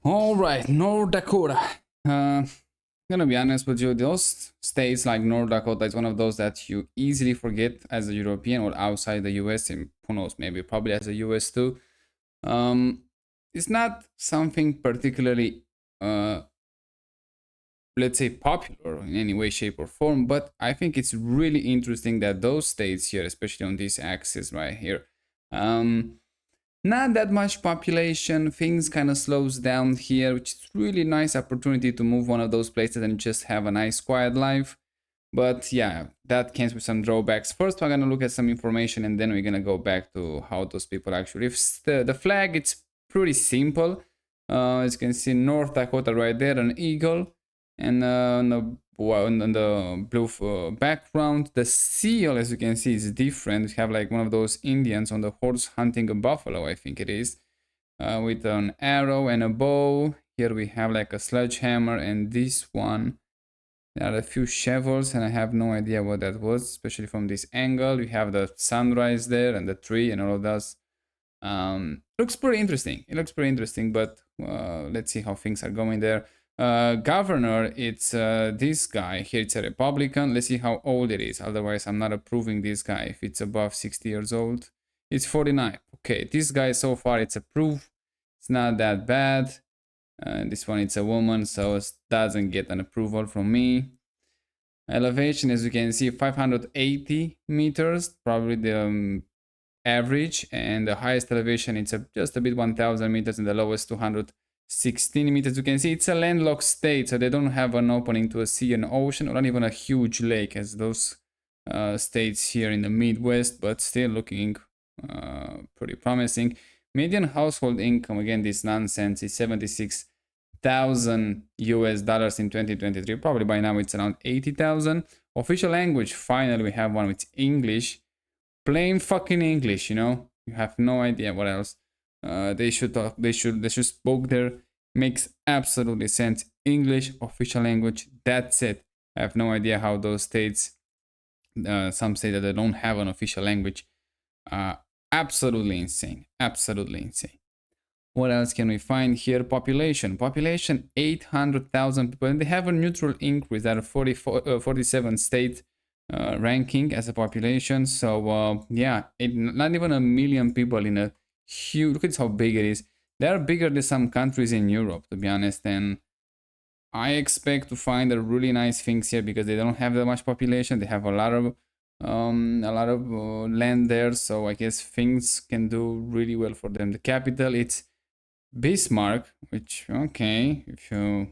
All right, North Dakota. Gonna be honest with you, those states like North Dakota is one of those that you easily forget as a European or outside the US, and who knows, maybe probably as a US too. Um, it's not something particularly, let's say, popular in any way, shape, or form, but I think it's really interesting that those states here, especially on this axis right here, um, not that much population, things kind of slows down here, which is really nice opportunity to move one of those places and just have a nice quiet life. But yeah, that comes with some drawbacks. First, we're gonna look at some information, and then we're gonna go back to how those people actually live. The flag, it's pretty simple. As you can see, North Dakota right there, an eagle, and on the blue background, the seal, as you can see, is different. We have like one of those Indians on the horse hunting a buffalo, I think it is, with an arrow and a bow. Here we have like a sledgehammer, and this one, there are a few shovels, and I have no idea what that was, especially from this angle. We have the sunrise there and the tree and all of that. Looks pretty interesting. It looks pretty interesting, but let's see how things are going there. Governor, it's this guy here. It's a Republican. Let's see how old it is. Otherwise, I'm not approving this guy if it's above 60 years old. It's 49. Okay, this guy so far it's approved. It's not that bad. This one it's a woman, so it doesn't get an approval from me. Elevation, as you can see, 580 meters, probably the average, and the highest elevation it's just a bit 1000 meters, and the lowest 216 meters. You can see it's a landlocked state, so they don't have an opening to a sea and ocean, or not even a huge lake as those states here in the Midwest, but still looking pretty promising. Median household income, again, this nonsense, is 76,000 US dollars in 2023. Probably by now it's around 80,000. Official language, finally we have one with English. Plain fucking English, you know? You have no idea what else. They should talk, they should spoke there. Makes absolutely sense. English, official language, that's it. I have no idea how those states, some say that they don't have an official language. Absolutely insane. Absolutely insane. What else can we find here? Population. Population 800,000 people. And they have a neutral increase at a 47 state ranking as a population. So yeah, not even a million people in a huge. Look at how big it is. They are bigger than some countries in Europe, to be honest. And I expect to find a really nice things here because they don't have that much population. They have a lot of land there, so I guess things can do really well for them. The capital, it's Bismarck, which, okay, if you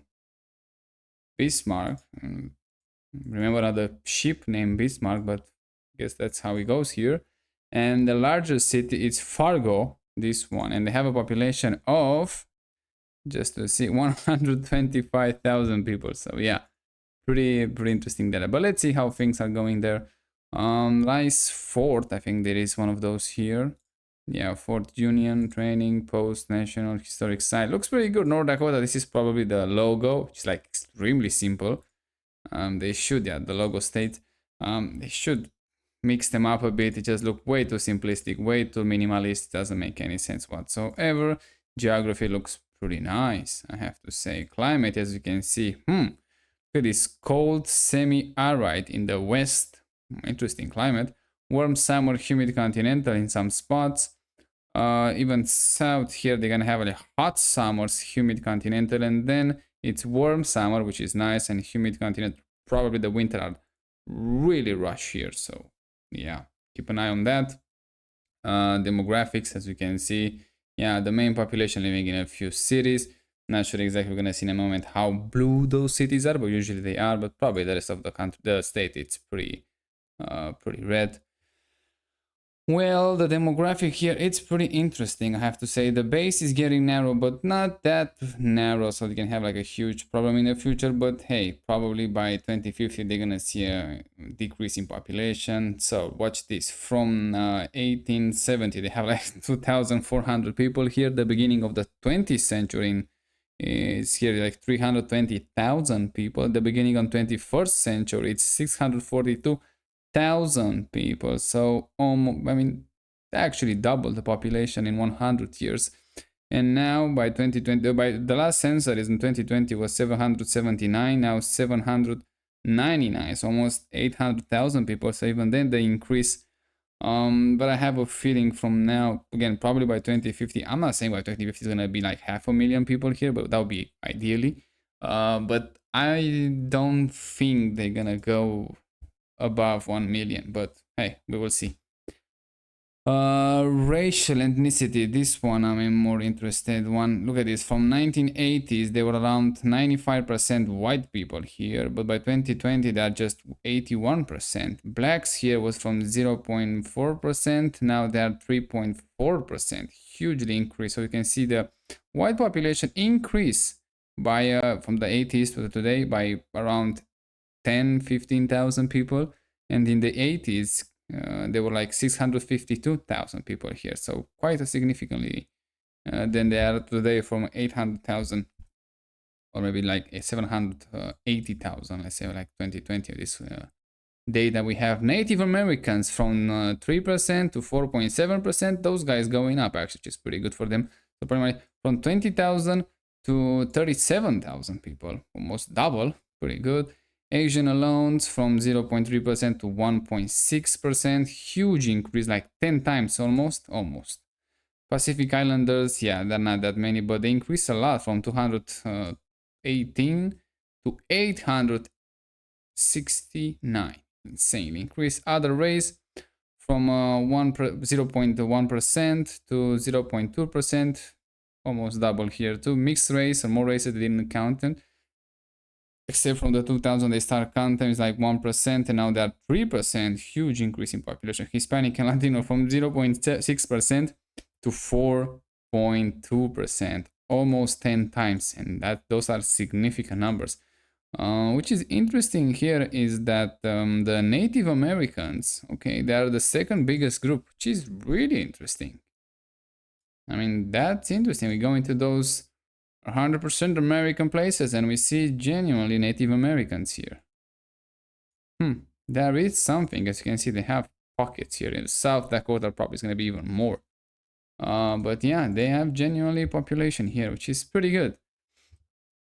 Bismarck, remember the ship named Bismarck, but I guess that's how it goes here. And the largest city is Fargo, this one, and they have a population of, just to see, 125,000 people. So yeah, pretty interesting data. But let's see how things are going there. Nice fort, I think there is one of those here. Yeah, Fort Union, Training Post, National Historic Site. Looks pretty good. North Dakota, this is probably the logo, which is like extremely simple. They should, yeah, the logo state. They should mix them up a bit. It just look way too simplistic, way too minimalist. Doesn't make any sense whatsoever. Geography looks pretty nice, I have to say. Climate, as you can see, look at this cold, semi-arid in the west. Interesting climate. Warm summer, humid continental in some spots. Even south here, they're gonna have a hot summers, humid continental, and then it's warm summer, which is nice, and humid continental. Probably the winter are really rush here, so yeah, keep an eye on that. Demographics, as you can see, yeah, the main population living in a few cities. Not sure exactly, we're gonna see in a moment how blue those cities are, but usually they are. But probably the rest of the country, the state, it's pretty red. Well, the demographic here, it's pretty interesting, I have to say. The base is getting narrow, but not that narrow, so they can have like a huge problem in the future. But hey, probably by 2050 they're gonna see a decrease in population. So watch this. From 1870 they have like 2,400 people here. The beginning of the 20th century is here like 320,000 people. At the beginning of 21st century it's 642,000 people. So I mean, they actually doubled the population in 100 years. And now by 2020, by the last census is in 2020 was 779, now 799, so almost 800,000 people. So even then they increase. But I have a feeling from now, again, probably by 2050, I'm not saying by 2050 is gonna be like 500,000 people here, but that would be ideally. But I don't think they're gonna go above 1 million, but hey, we will see. Racial ethnicity, this one I'm more interested one. Look at this, from 1980s they were around 95% white people here, but by 2020 they are just 81%. Blacks here was from 0.4%, now they are 3.4%, hugely increase. So you can see the white population increase by from the 80s to today by around 10-15,000 people, and in the 80s there were like 652,000 people here, so quite a significantly than they are today, from 800,000 or maybe like 780,000, let's say, like 2020. This data we have. Native Americans from 3% to 4.7%. Those guys going up actually, which is pretty good for them. So pretty much from 20,000 to 37,000 people, almost double, pretty good. Asian alones from 0.3% to 1.6%, huge increase, like 10 times almost. Pacific Islanders, yeah, they're not that many, but they increase a lot, from 218 to 869. Insane increase. Other race from 0.1% to 0.2%, almost double here too. Mixed race, or more races didn't count them. Except from the 2000 they start counting is like 1%, and now they're 3%, huge increase in population. Hispanic and Latino from 0.6% to 4.2%, almost 10 times, and those are significant numbers. Which is interesting here is that the Native Americans, okay, they are the second biggest group, which is really interesting. I mean, that's interesting. We go into those 100% American places and we see genuinely Native Americans here. There is something. As you can see, they have pockets here. In South Dakota probably is going to be even more. But yeah, they have genuinely population here, which is pretty good.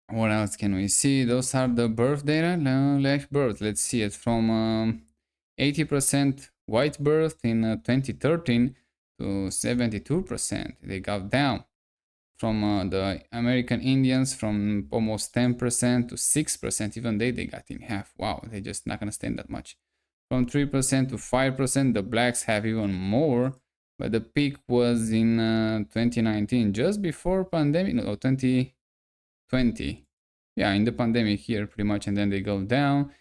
What else can we see? Those are the birth data. Live birth. Let's see it from 80% white birth in 2013 to 72%. They got down. From the American Indians, from almost 10% to 6%. Even they got in half. Wow, they just not gonna stand that much. From 3% to 5%. The blacks have even more, but the peak was in 2019, just before pandemic. No, 2020. Yeah, in the pandemic here, pretty much, and then they go down.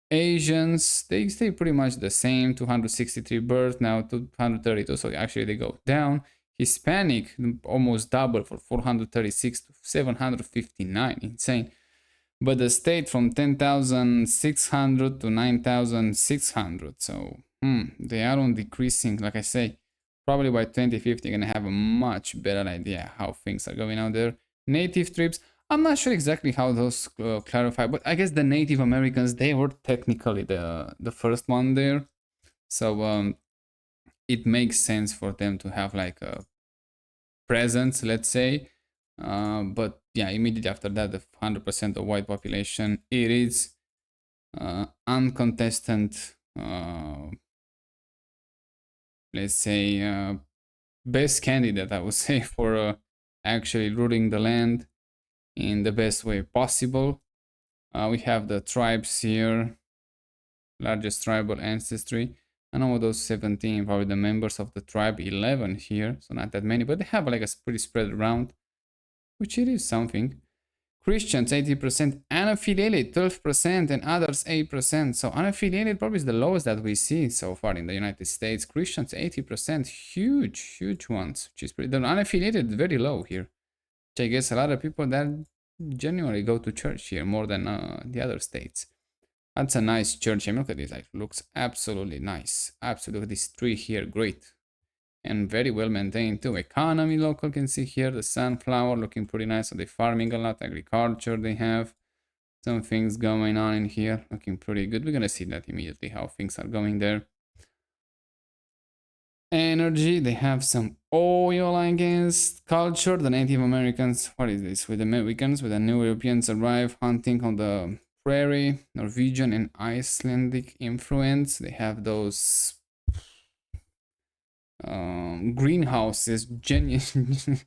Asians, they stay pretty much the same. 263 births, now 232. So actually, they go down. Hispanic almost double, for 436 to 759, insane. But the state from 10,600 to 9,600. So they are on decreasing. Like I say, probably by 2050 you're gonna have a much better idea how things are going out there. Native tribes, I'm not sure exactly how those clarify, but I guess the Native Americans, they were technically the first one there. So it makes sense for them to have like a presence, let's say. But yeah, immediately after that, the 100% of white population, it is uncontested, let's say, best candidate, I would say, for actually ruling the land in the best way possible. We have the tribes here, largest tribal ancestry. I know those 17, probably the members of the tribe, 11 here, so not that many, but they have like a pretty spread around, which it is something. Christians 80%, unaffiliated 12%, and others 8%. So unaffiliated probably is the lowest that we see so far in the United States. Christians 80%, huge ones, which is pretty. The unaffiliated very low here, which I guess a lot of people that genuinely go to church here more than the other states. That's a nice church. I mean, look at this. Like, looks absolutely nice. Absolutely, this tree here, great. And very well maintained too. Economy local, can see here the sunflower looking pretty nice. So they're farming a lot. Agriculture, they have some things going on in here, looking pretty good. We're gonna see that immediately how things are going there. energy. They have some oil, I guess. Culture. The Native Americans. What is this? With the Americans, with the new Europeans arrive hunting on the prairie. Norwegian and Icelandic influence. They have those greenhouses. Genuine,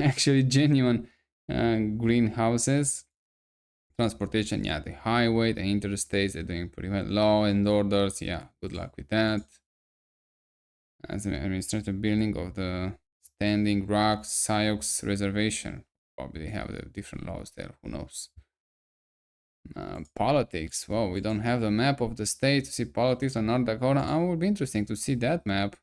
actually genuine greenhouses. Transportation, yeah, the highway, the interstates, they're doing pretty well. Law and orders, yeah, good luck with that. As an administrative building of the Standing Rock Sioux Reservation. Probably have the different laws there, who knows. Politics, well, we don't have the map of the state to see politics on North Dakota. It would be interesting to see that map.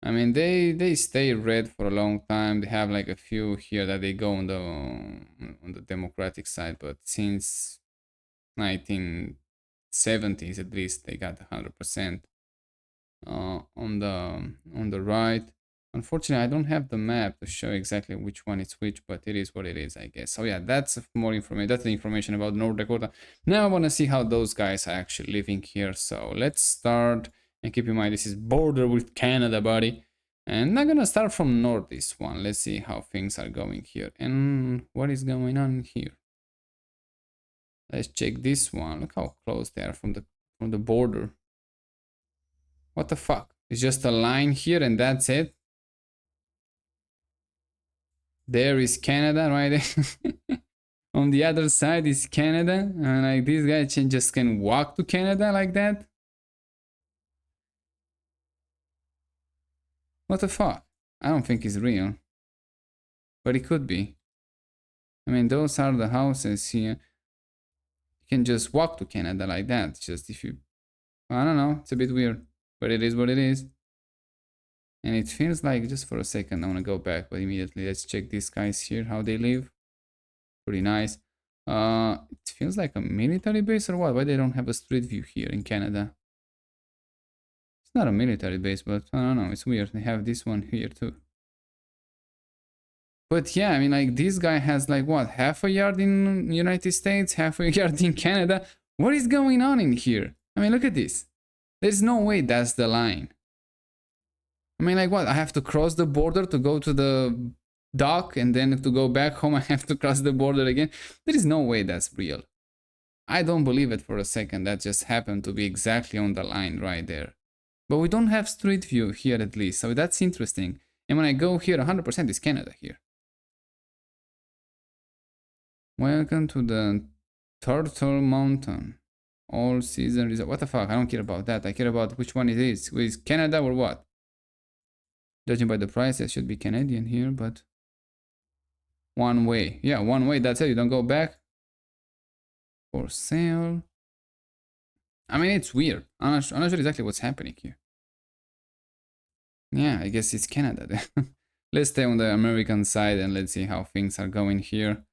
I mean, they stay red for a long time. They have like a few here that they go on the Democratic side, but since 1970s at least they got 100% on the right. Unfortunately, I don't have the map to show exactly which one is which, but it is what it is, I guess. So yeah, that's more information. That's the information about North Dakota. Now I want to see how those guys are actually living here. So let's start. And keep in mind, this is border with Canada, buddy. And I'm gonna start from north this one. Let's see how things are going here. And what is going on here? Let's check this one. Look how close they are from the border. What the fuck? It's just a line here and that's it. There is Canada right there. On the other side is Canada. And like this guy just can walk to Canada like that. What the fuck? I don't think it's real. But it could be. I mean, those are the houses here. You can just walk to Canada like that. Just if you... I don't know. It's a bit weird. But it is what it is. And it feels like, just for a second, I want to go back. But immediately, let's check these guys here. How they live. Pretty nice. It feels like a military base or what? Why they don't have a street view here in Canada? It's not a military base, but I don't know. It's weird. They have this one here too. But yeah, I mean, like, this guy has like what, half a yard in United States, half a yard in Canada. What is going on in here? I mean, look at this. There's no way that's the line. I mean, like, what? I have to cross the border to go to the dock, and then to go back home I have to cross the border again. There is no way that's real. I don't believe it for a second. That just happened to be exactly on the line right there. But we don't have street view here at least, so that's interesting. And when I go here, 100% is Canada here. Welcome to the Turtle Mountain. All season resort. What the fuck? I don't care about that. I care about which one it is. Is Canada or what? Judging by the price, it should be Canadian here, but... One way. Yeah, one way. That's it. You don't go back. For sale. I mean, it's weird. I'm not sure exactly what's happening here. Yeah, I guess it's Canada then. Let's stay on the American side and let's see how things are going here.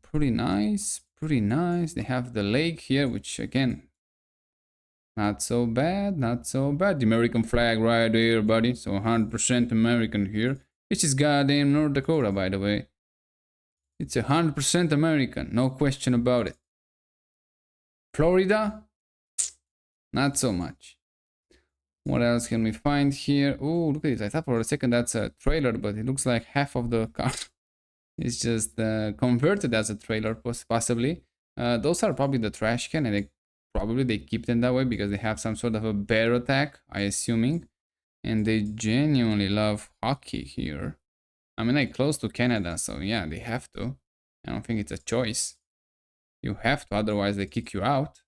Pretty nice. Pretty nice. They have the lake here, which again, not so bad. Not so bad. The American flag right there, buddy. So 100% American here. Which is goddamn North Dakota, by the way. It's 100% American. No question about it. Florida? Not so much. What else can we find here? Oh, look at this. I thought for a second that's a trailer, but it looks like half of the car is just converted as a trailer, possibly. Those are probably the trash can, and they keep them that way because they have some sort of a bear attack, I assuming. And they genuinely love hockey here. I mean, like, close to Canada, so yeah, they have to. I don't think it's a choice. You have to, otherwise they kick you out.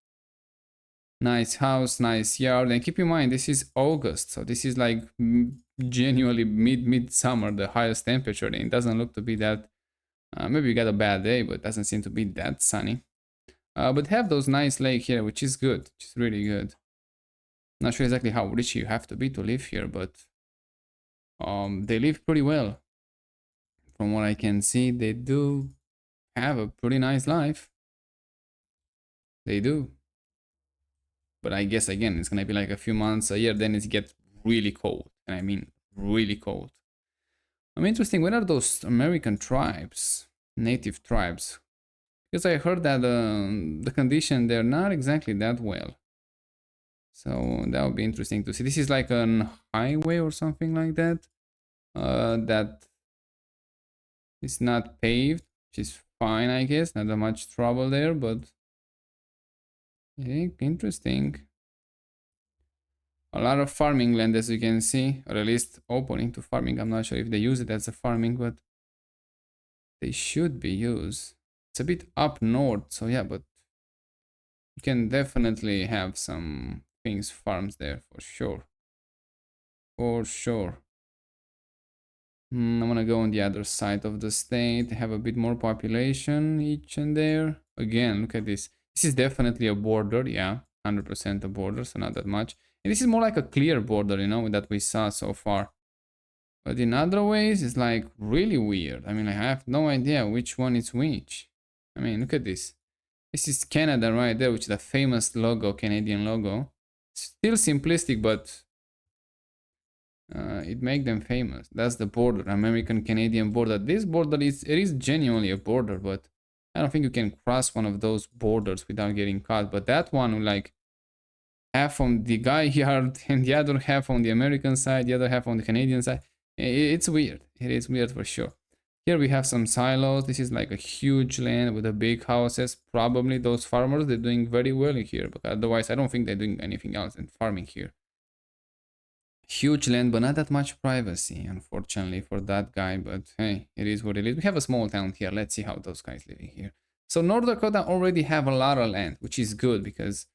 Nice house, nice yard. And keep in mind, this is August, so this is like genuinely mid-summer, the highest temperature. And it doesn't look to be that... maybe you got a bad day, but it doesn't seem to be that sunny. But have those nice lake here, which is good, which is really good. Not sure exactly how rich you have to be to live here, but they live pretty well. From what I can see, they do have a pretty nice life. They do. But I guess, again, it's gonna be like a few months, a year, then it gets really cold. And I mean, really cold. I'm interesting, what are those American tribes? Native tribes? Because I heard that the condition, they're not exactly that well. So that would be interesting to see. This is like an highway or something like that. That is not paved, which is fine, I guess. Not that much trouble there, but I think interesting. A lot of farming land, as you can see, or at least opening to farming. I'm not sure if they use it as a farming, but they should be used. It's a bit up north, so yeah, but you can definitely have some things farms there for sure. For sure. I'm gonna go on the other side of the state, have a bit more population each and there. Again, look at this. This is definitely a border, yeah, 100% a border, so not that much. And this is more like a clear border, you know, that we saw so far. But in other ways, it's like really weird. I mean, I have no idea which one is which. I mean, look at this. This is Canada right there, which is the famous logo, Canadian logo. Still simplistic, but it make them famous. That's the border, American-Canadian border. This border it is genuinely a border, but I don't think you can cross one of those borders without getting caught. But that one, like half on the guy yard and the other half on the American side, the other half on the Canadian side. It's weird. It is weird for sure. Here we have some silos. This is like a huge land with the big houses. Probably those farmers, they're doing very well here, but otherwise I don't think they're doing anything else than farming here. Huge land, but not that much privacy, unfortunately, for that guy. But hey, it is what it is. We have a small town here. Let's see how those guys living here. So North Dakota already have a lot of land, which is good because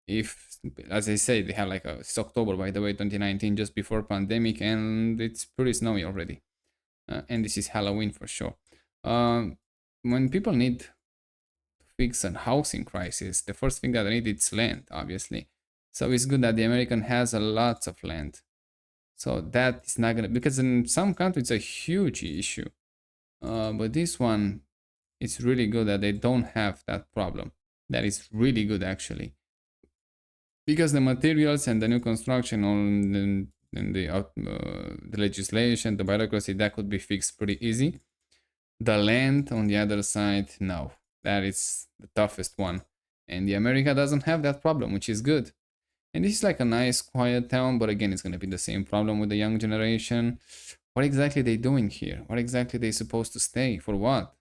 if, as I say, they have like it's October, by the way, 2019, just before pandemic, and it's pretty snowy already. And this is Halloween for sure. When people need to fix a housing crisis, the first thing that they need is land, obviously. So it's good that the American has a lot of land. So that is not gonna, because in some countries it's a huge issue. But this one, it's really good that they don't have that problem. That is really good actually. Because the materials and the new construction on the legislation, the bureaucracy, that could be fixed pretty easy. The land on the other side, no. That is the toughest one. And the America doesn't have that problem, which is good. And this is like a nice, quiet town, but again, it's going to be the same problem with the young generation. What exactly they doing here? What exactly they supposed to stay? For what?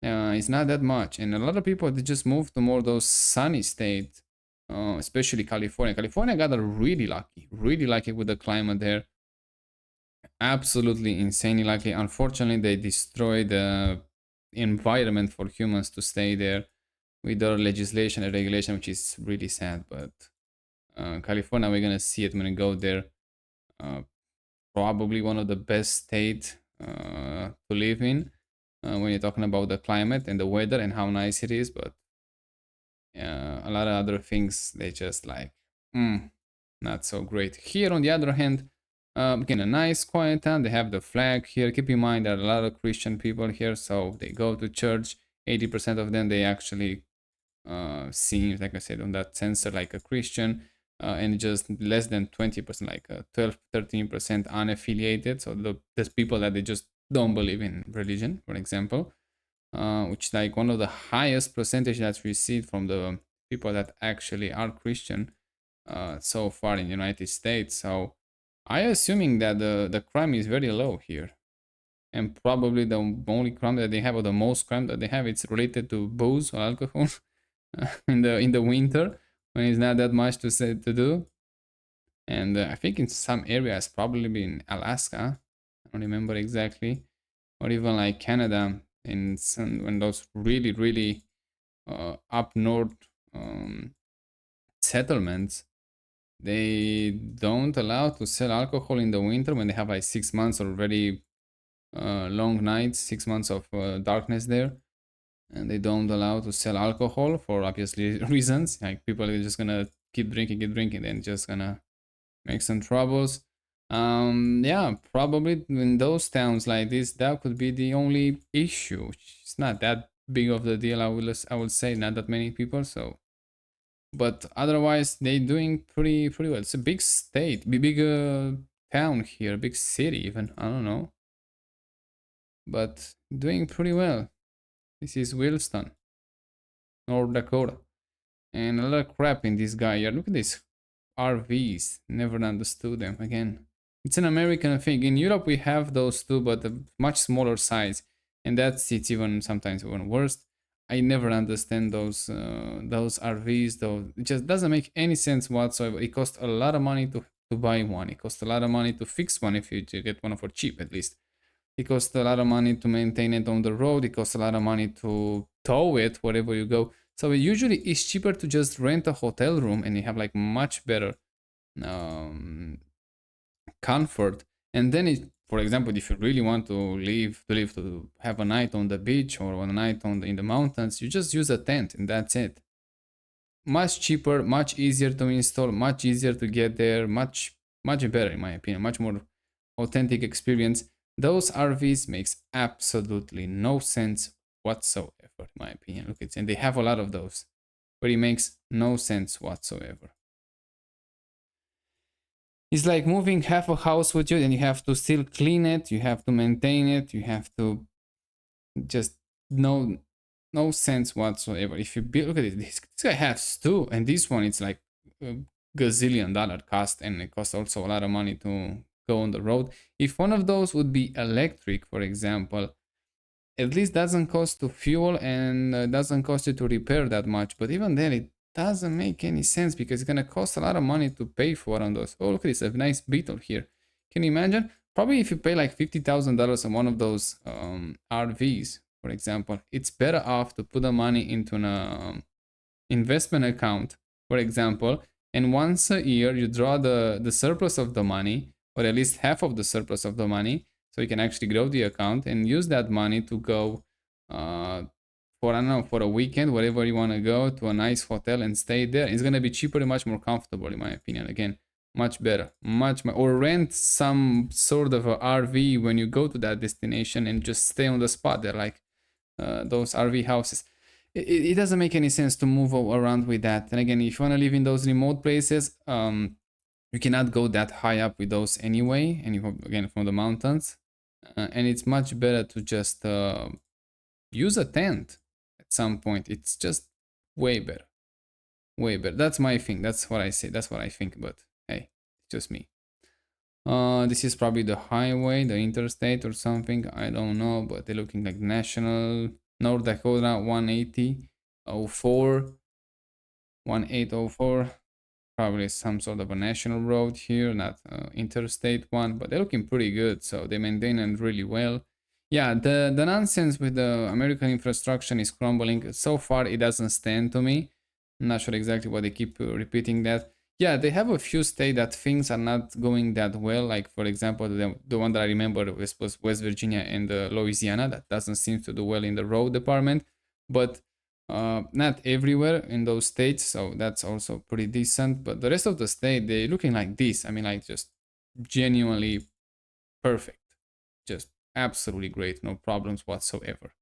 It's not that much. And a lot of people, they just move to more those sunny states, especially California. California got a really lucky with the climate there. Absolutely insanely lucky. Unfortunately, they destroyed the environment for humans to stay there with their legislation and regulation, which is really sad, but California, we're gonna see it when we go there. Probably one of the best states to live in when you're talking about the climate and the weather and how nice it is. But a lot of other things, they just like not so great. Here, on the other hand, again, a nice quiet town. They have the flag here. Keep in mind there are a lot of Christian people here, so they go to church. 80% of them, they actually seem, like I said, on that sensor like a Christian. And just less than 20%, like 12-13% unaffiliated. So there's people that they just don't believe in religion, for example, which is like one of the highest percentage that's received from the people that actually are Christian so far in the United States. So I assuming that the crime is very low here. And probably the only crime that they have, or the most crime that they have, it's related to booze or alcohol in the winter, when it's not that much to do. And I think in some areas, probably in Alaska, I don't remember exactly, or even like Canada, in some when those really up north settlements, they don't allow to sell alcohol in the winter when they have like 6 months already long nights, 6 months of darkness there, and they don't allow to sell alcohol for obviously reasons. Like people are just gonna keep drinking, and just gonna make some troubles. Yeah, probably in those towns like this, that could be the only issue. It's not that big of the deal. I would say not that many people. So, but otherwise they doing pretty well. It's a big state, big town here, big city even. I don't know, but doing pretty well. This is Williston, North Dakota. And a lot of crap in this guy here. Look at these RVs. Never understood them again. It's an American thing. In Europe we have those too, but a much smaller size. And that's it's even sometimes even worse. I never understand those RVs though. It just doesn't make any sense whatsoever. It costs a lot of money to buy one. It costs a lot of money to fix one if you get one for cheap at least. It costs a lot of money to maintain it on the road. It costs a lot of money to tow it wherever you go. So usually it's cheaper to just rent a hotel room and you have like much better um, comfort. And then it, for example, if you really want to have a night on the beach or a night in the mountains, you just use a tent and that's it. Much cheaper, much easier to install, much easier to get there, much better in my opinion, much more authentic experience. Those RVs makes absolutely no sense whatsoever, in my opinion. Look, it's and they have a lot of those, but it makes no sense whatsoever. It's like moving half a house with you, and you have to still clean it, you have to maintain it, you have to just no sense whatsoever. If you build, look at it, this guy has two, and this one it's like a gazillion-dollar cost, and it costs also a lot of money to go on the road. If one of those would be electric, for example, at least doesn't cost to fuel and doesn't cost you to repair that much. But even then, it doesn't make any sense because it's gonna cost a lot of money to pay for one of those. Oh, look at this, a nice Beetle here. Can you imagine? Probably if you pay like $50,000 on one of those RVs, for example, it's better off to put the money into an investment account, for example, and once a year you draw the surplus of the money, or at least half of the surplus of the money, so you can actually grow the account and use that money to go for, I don't know, for a weekend, wherever you want to go, to a nice hotel and stay there. It's going to be cheaper and much more comfortable, in my opinion. Again, much better, much more. Or rent some sort of a RV when you go to that destination and just stay on the spot there, like those RV houses. It doesn't make any sense to move around with that. And again, if you want to live in those remote places, you cannot go that high up with those anyway. And you again from the mountains, and it's much better to just use a tent at some point. It's just way better, way better. That's my thing. That's what I say. That's what I think. But hey, it's just me. This is probably the highway, the interstate or something. I don't know, but they're looking like national. North Dakota 18004. 1804. Probably some sort of a national road here, not interstate one, but they're looking pretty good. So they maintain it really well. Yeah, the nonsense with the American infrastructure is crumbling. So far, it doesn't stand to me. I'm not sure exactly why they keep repeating that. Yeah, they have a few states that things are not going that well. Like, for example, the one that I remember was West Virginia and Louisiana. That doesn't seem to do well in the road department. But not everywhere in those states, so that's also pretty decent. But the rest of the state, they're looking like this. I mean, like just genuinely perfect. Just absolutely great. No problems whatsoever.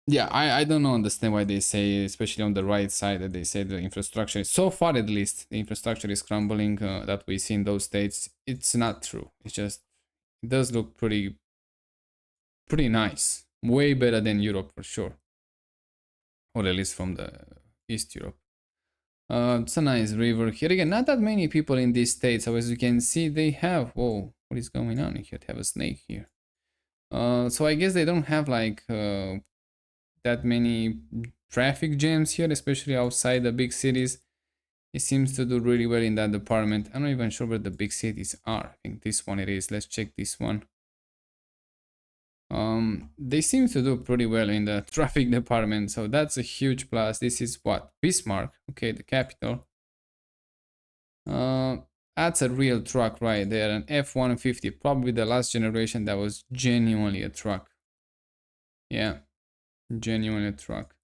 Yeah, I don't understand why they say, especially on the right side, that they say the infrastructure is, so far at least, the infrastructure is crumbling that we see in those states. It's not true. It's just, it does look pretty nice. Way better than Europe for sure. Or at least from the East Europe. It's a nice river here. Again, not that many people in these states. So as you can see, they have, whoa, what is going on here? They have a snake here. So I guess they don't have like that many traffic jams here, especially outside the big cities. It seems to do really well in that department. I'm not even sure where the big cities are. I think this one it is. Let's check this one. They seem to do pretty well in the traffic department, so that's a huge plus. This is what? Bismarck, okay, the capital. That's a real truck right there, an F-150, probably the last generation that was genuinely a truck. Yeah, genuinely a truck.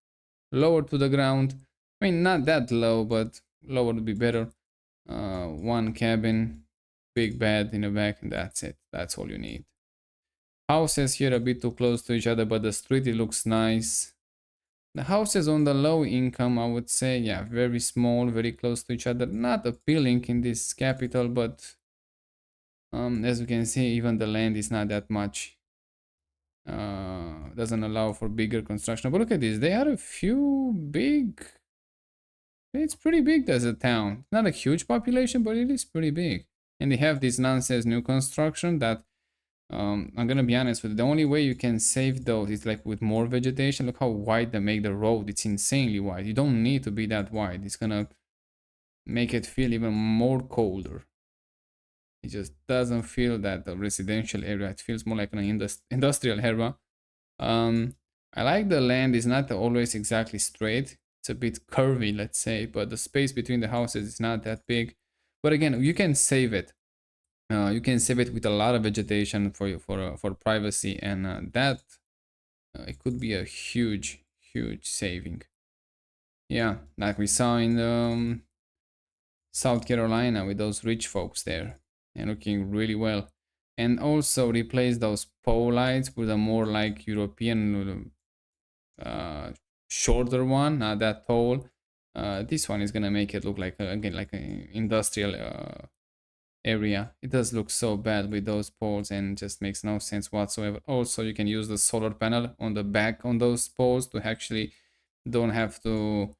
Lower to the ground. I mean, not that low, but lower would be better. One cabin, big bed in the back, and that's it. That's all you need. Houses here a bit too close to each other, but the street, it looks nice. The houses on the low income, I would say, yeah, very small, very close to each other. Not appealing in this capital, but as you can see, even the land is not that much. Doesn't allow for bigger construction. But look at this, they are a few big It's pretty big as a town. Not a huge population, but it is pretty big. And they have this nonsense new construction that I'm gonna be honest with you, the only way you can save those is like with more vegetation. Look how wide they make the road. It's insanely wide. You don't need to be that wide. It's gonna make it feel even more colder. It just doesn't feel that a residential area. It feels more like an industrial area. Um, I like the land is not always exactly straight. It's a bit curvy, let's say, but the space between the houses is not that big. But again, you can save it. You can save it with a lot of vegetation for privacy, and that it could be a huge saving. Yeah, like we saw in South Carolina with those rich folks there, and looking really well. And also replace those pole lights with a more like European shorter one, not that tall. This one is gonna make it look like again like an industrial area. It does look so bad with those poles and just makes no sense whatsoever. Also, you can use the solar panel on the back on those poles to actually don't have to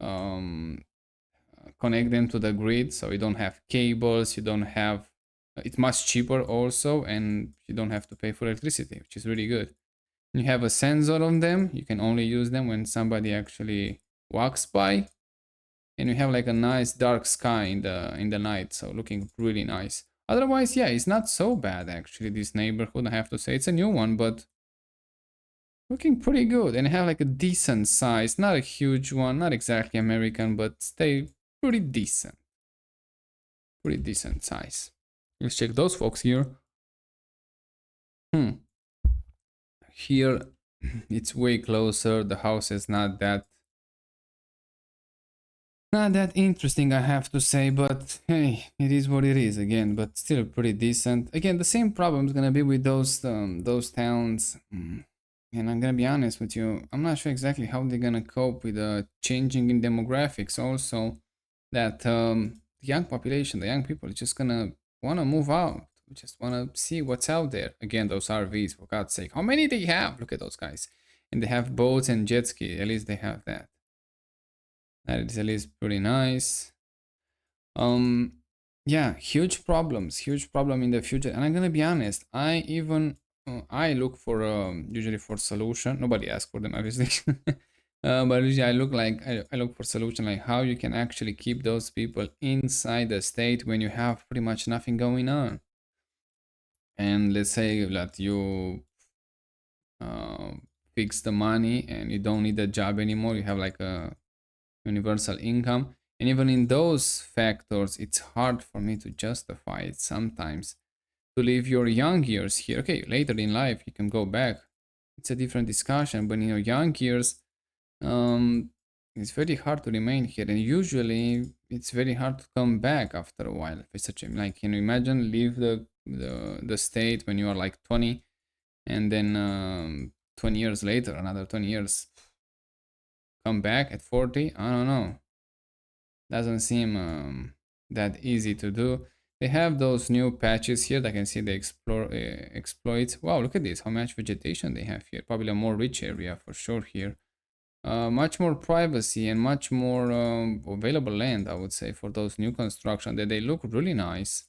um, connect them to the grid, so you don't have cables, you don't have it's much cheaper also, and you don't have to pay for electricity, which is really good. You have a sensor on them. You can only use them when somebody actually walks by, and you have like a nice dark sky in the night, so looking really nice. Otherwise, yeah, it's not so bad actually. This neighborhood, I have to say, it's a new one, but looking pretty good. And have like a decent size, not a huge one, not exactly American, but stay pretty decent size. Let's check those folks here. Hmm. Here, it's way closer. The house is not that interesting, I have to say, but hey, it is what it is again. But still pretty decent. Again, the same problem is gonna be with those towns. And I'm gonna be honest with you, I'm not sure exactly how they're gonna cope with the changing in demographics. Also, that the young population, the young people, is just gonna wanna move out. Just wanna see what's out there. Again, those RVs, for God's sake, how many they have? Look at those guys, and they have boats and jet ski. At least they have that. That is at least pretty nice. Um, yeah, huge problem in the future. And I'm gonna be honest, I look for usually for solution. Nobody asks for them, obviously. But usually I look for solution like how you can actually keep those people inside the state when you have pretty much nothing going on. And let's say that you uh, fix the money and you don't need a job anymore. You have like a universal income. And even in those factors, it's hard for me to justify it sometimes. To live your young years here, okay, later in life you can go back. It's a different discussion, but in your young years, um, it's very hard to remain here, and usually it's very hard to come back after a while. If it's such a, like, can you imagine leave the state when you are like 20, and then 20 years later, another 20 years, come back at 40? I don't know. Doesn't seem that easy to do. They have those new patches here that I can see the exploits. Wow, look at this, how much vegetation they have here. Probably a more rich area for sure here. Much more privacy and much more available land, I would say, for those new construction. That they look really nice.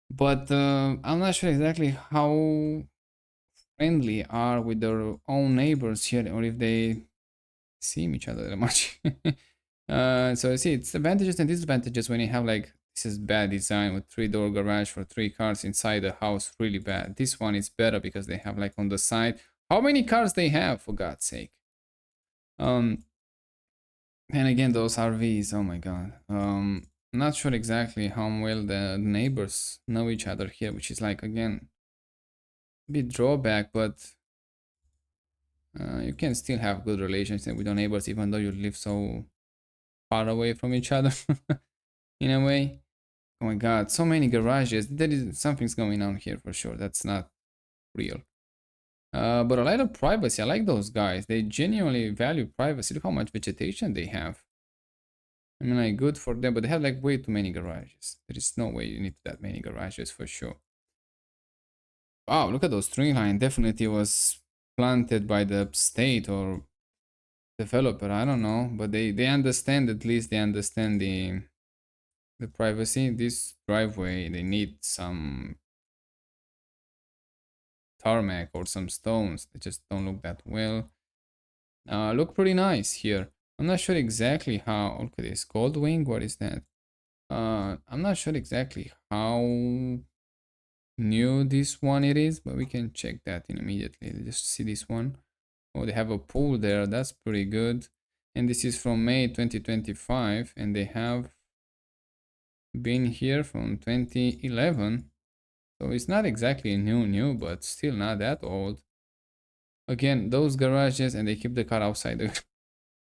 But I'm not sure exactly how friendly are with their own neighbors here, or if they see each other that much. So see, it's advantages and disadvantages when you have like this is bad design with 3-door garage for 3 cars inside the house, really bad. This one is better because they have like on the side. How many cars they have, for God's sake? Um, and again, those RVs, oh my God. Not sure exactly how well the neighbors know each other here, which is like again a bit drawback, but you can still have good relationship with your neighbors even though you live so far away from each other in a way. Oh my God, so many garages. There is something's going on here for sure. That's not real. But a lot of privacy. I like those guys. They genuinely value privacy. Look how much vegetation they have. I mean, like, good for them, but they have like way too many garages. There is no way you need that many garages for sure. Wow, look at those tree line. Definitely was planted by the state or developer. I don't know, but they understand, at least they understand the privacy. This driveway, they need some tarmac or some stones. They just don't look that well. Look pretty nice here. I'm not sure exactly how. Look at this gold wing. What is that? I'm not sure exactly how new this one it is, but we can check that in immediately. Just see this one. Oh, they have a pool there. That's pretty good. And this is from May 2025, and they have been here from 2011. So it's not exactly new, but still not that old. Again, those garages, and they keep the car outside.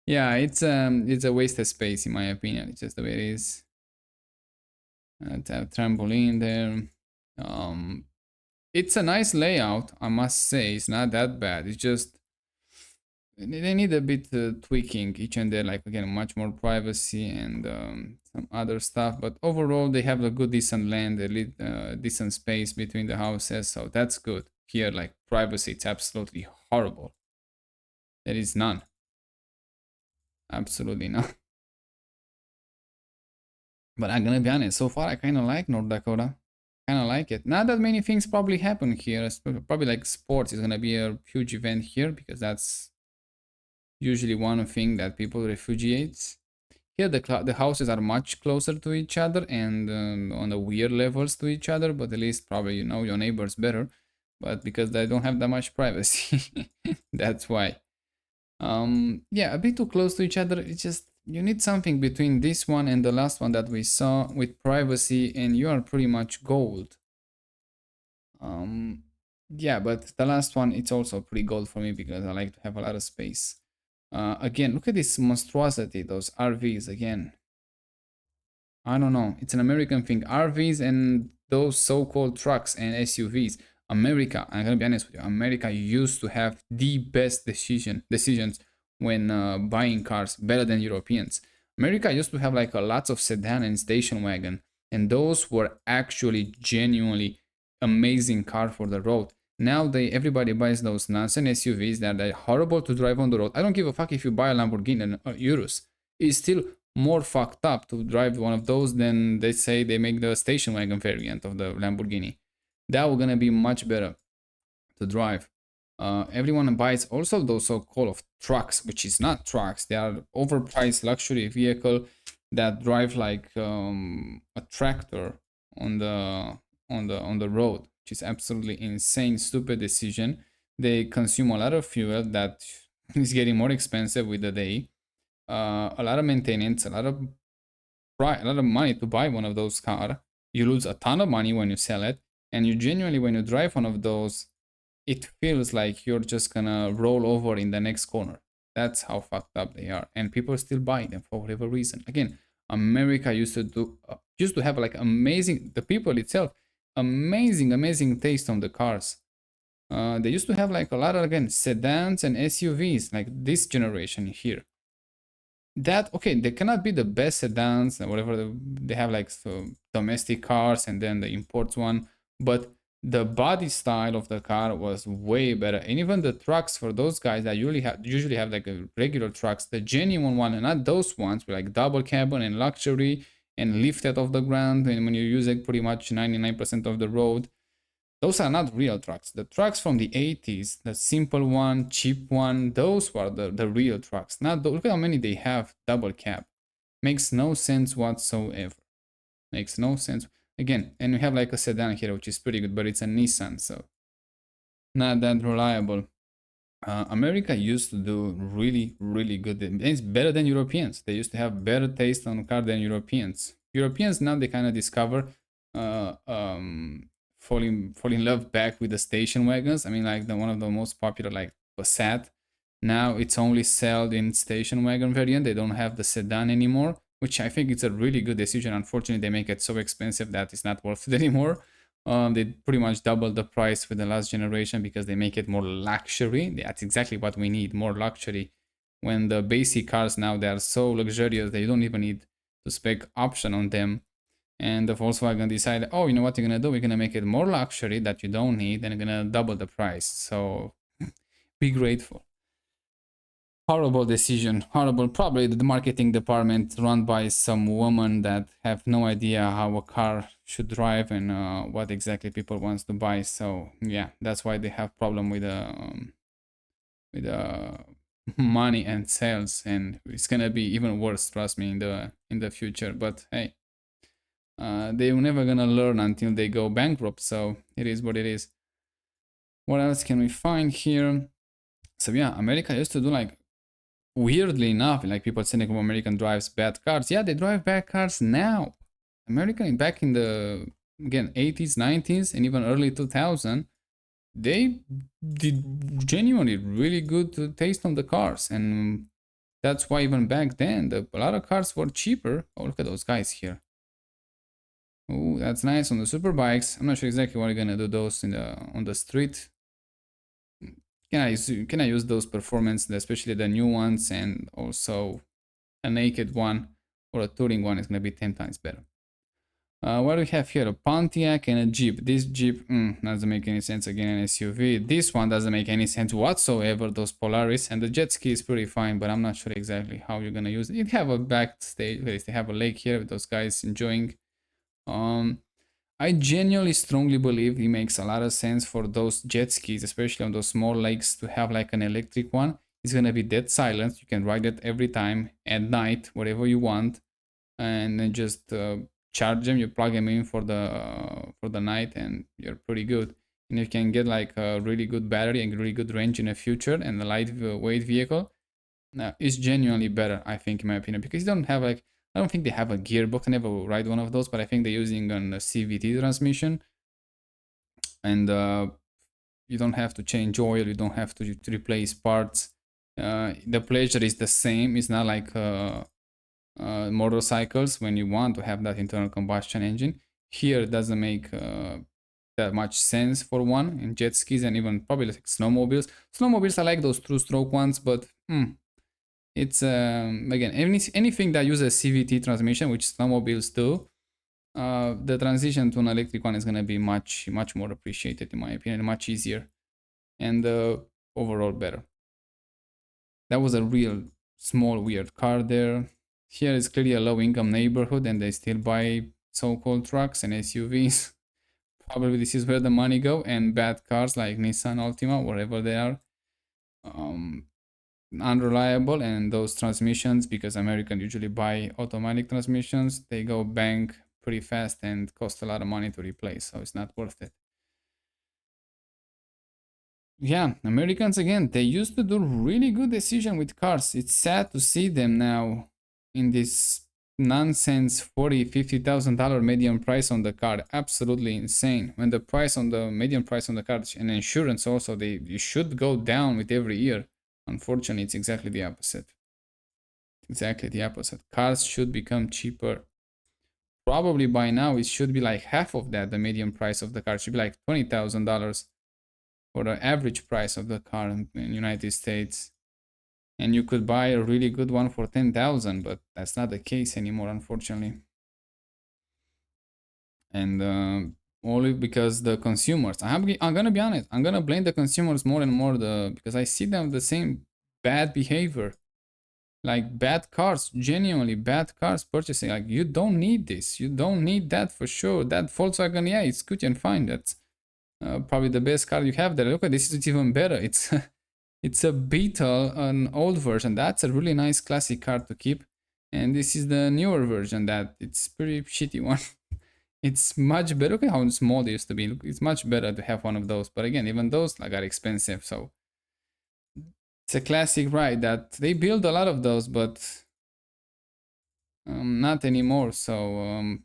Yeah, it's a waste of space in my opinion. It's just the way it is. To have trampoline there. Um, it's a nice layout, I must say. It's not that bad. It's just they need a bit tweaking each and there, like again much more privacy and some other stuff, but overall they have a good decent land, a decent space between the houses, so that's good. Here, like, privacy, it's absolutely horrible. There is none, absolutely none. But I'm gonna be honest, so far I kind of like North Dakota, kind of like it. Not that many things probably happen here. Probably like sports is gonna be a huge event here, because that's usually one thing that people refugiates. Here the houses are much closer to each other and on the weird levels to each other, but at least probably you know your neighbors better. But because they don't have that much privacy, that's why. Yeah, a bit too close to each other. It's just you need something between this one and the last one that we saw with privacy, and you are pretty much gold. Um, yeah, but the last one, it's also pretty gold for me because I like to have a lot of space. Again, look at this monstrosity, those RVs again. I don't know. It's an American thing. RVs and those so-called trucks and SUVs. America, I'm gonna be honest with you, America used to have the best decisions when buying cars, better than Europeans. America used to have like a lots of sedan and station wagon, and those were actually genuinely amazing car for the road. Now everybody buys those nonsense SUVs that are horrible to drive on the road. I don't give a fuck if you buy a Lamborghini and Urus. It's still more fucked up to drive one of those than they say they make the station wagon variant of the Lamborghini. That will gonna be much better to drive. Everyone buys also those so-called trucks, which is not trucks. They are overpriced luxury vehicle that drive like a tractor on the road, which is absolutely insane, stupid decision. They consume a lot of fuel that is getting more expensive with the day. A lot of maintenance, a lot of money to buy one of those cars. You lose a ton of money when you sell it, and you genuinely, when you drive one of those, it feels like you're just gonna roll over in the next corner. That's how fucked up they are, and people still buy them for whatever reason. Again, America used to have like amazing, the people itself, amazing taste on the cars. They used to have like a lot of, again, sedans and SUVs, like this generation here. That, okay, they cannot be the best sedans and whatever, they have like so domestic cars and then the imports one, but the body style of the car was way better. And even the trucks, for those guys that usually have like a regular trucks, the genuine one, and not those ones with like double cabin and luxury and lifted off the ground, and when you use it pretty much 99% of the road, those are not real trucks. The trucks from the 80s, the simple one, cheap one, those were the real trucks. Not look at how many they have double cab. Makes no sense whatsoever. Makes no sense. Again, and we have like a sedan here, which is pretty good, but it's a Nissan, so not that reliable. America used to do really good. It's better than Europeans. They used to have better taste on car than Europeans. Europeans now they kind of discover uh, um, fall in love back with the station wagons. I mean, like the one of the most popular, like Passat. Now it's only sold in station wagon variant. They don't have the sedan anymore, which I think it's a really good decision. Unfortunately, they make it so expensive that it's not worth it anymore. They pretty much doubled the price with the last generation because they make it more luxury. That's exactly what we need, more luxury. When the basic cars now, they are so luxurious that you don't even need to spec option on them. And the Volkswagen decided, oh, you know what you're gonna do? We're gonna make it more luxury that you don't need, and you're gonna double the price. So be grateful. Horrible decision. Horrible. Probably the marketing department run by some woman that have no idea how a car should drive and what exactly people wants to buy. So yeah, that's why they have problem with money and sales, and it's gonna be even worse. Trust me, in the future. But hey, they're never gonna learn until they go bankrupt. So it is what it is. What else can we find here? So yeah, America used to do like weirdly enough, like people saying like, American drives bad cars. Yeah, they drive bad cars now. American back in the again 80s, 90s, and even early 2000, they did genuinely really good taste on the cars, and that's why even back then a lot of cars were cheaper. Oh, look at those guys here. Oh, that's nice on the super bikes. I'm not sure exactly what you're gonna do those in the on the street. Can I use those performance, especially the new ones, and also a naked one or a touring one is going to be 10 times better. What do we have here? A Pontiac and a Jeep. This Jeep doesn't make any sense. Again, an SUV. This one doesn't make any sense whatsoever. Those Polaris, and the jet ski is pretty fine, but I'm not sure exactly how you're going to use it. It have a backstage. They have a lake here with those guys enjoying. Um, I genuinely strongly believe it makes a lot of sense for those jet skis, especially on those small lakes, to have like an electric one. It's gonna be dead silent. You can ride it every time at night, whatever you want, and then just charge them. You plug them in for the night, and you're pretty good. And you can get like a really good battery and really good range in the future, and a lightweight vehicle. Is genuinely better, I think, in my opinion, because you don't have like I don't think they have a gearbox. I never ride one of those, but I think they're using a CVT transmission, and you don't have to change oil. You don't have to replace parts. The pleasure is the same. It's not like motorcycles when you want to have that internal combustion engine. Here it doesn't make that much sense for one in jet skis and even probably like snowmobiles. Snowmobiles I like those two-stroke ones, but it's again anything that uses CVT transmission, which snowmobiles do. The transition to an electric one is going to be much more appreciated in my opinion, much easier, and overall better. That was a real small weird car there. Here is clearly a low income neighborhood, and they still buy so-called trucks and SUVs. Probably this is where the money go, and bad cars like Nissan Altima, wherever they are. Um, Unreliable, and those transmissions, because Americans usually buy automatic transmissions, they go bang pretty fast and cost a lot of money to replace, so it's not worth it. Yeah, Americans again, they used to do really good decision with cars. It's sad to see them now in this nonsense 40-50,000 median price on the car. Absolutely insane. When the price on the median price on the car and insurance also, you should go down with every year. Unfortunately, it's exactly the opposite. Exactly the opposite. Cars should become cheaper. Probably by now it should be like half of that. The median price of the car should be like $20,000 for the average price of the car in United States. And you could buy a really good one for 10,000, but that's not the case anymore, unfortunately. And only because the consumers. I'm gonna be honest. I'm gonna blame the consumers more and more because I see them the same bad behavior, like bad cars, genuinely bad cars purchasing. Like you don't need this. You don't need that for sure. That Volkswagen, yeah, it's good and fine. That's probably the best car you have there. Look at this. It's even better. It's it's a Beetle, an old version. That's a really nice classic car to keep. And this is the newer version that it's pretty shitty one. It's much better. Look at how small they used to be. Look, it's much better to have one of those. But again, even those like are expensive. So it's a classic ride that they build a lot of those, but not anymore. So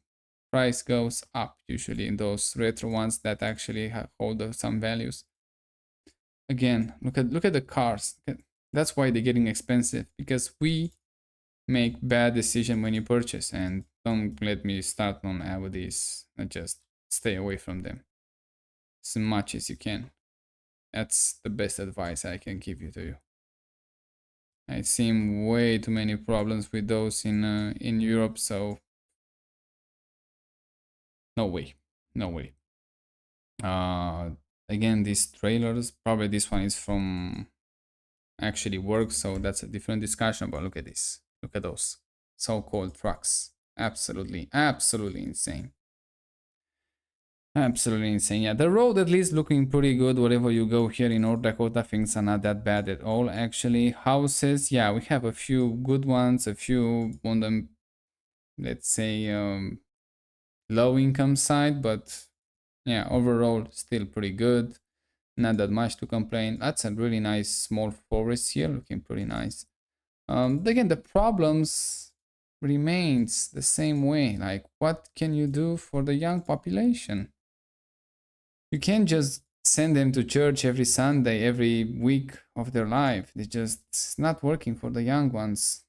price goes up usually in those retro ones that actually hold some values. Again, look at the cars. That's why they're getting expensive, because we make bad decision when you purchase, and don't let me start on Audis. Just stay away from them as much as you can. That's the best advice I can give you to you. I've seen way too many problems with those in Europe, so no way, no way. Again, these trailers. Probably this one is from actually works. So that's a different discussion. But look at this. Look at those so-called trucks. Absolutely, absolutely insane. Absolutely insane. Yeah, the road at least looking pretty good wherever you go here in North Dakota. Things are not that bad at all, actually. Houses, yeah, we have a few good ones, a few on the, let's say, low income side, but yeah, overall still pretty good. Not that much to complain. That's a really nice small forest here, looking pretty nice. Again, the problems remains the same way. Like, what can you do for the young population? You can't just send them to church every Sunday, every week of their life. It's not working for the young ones.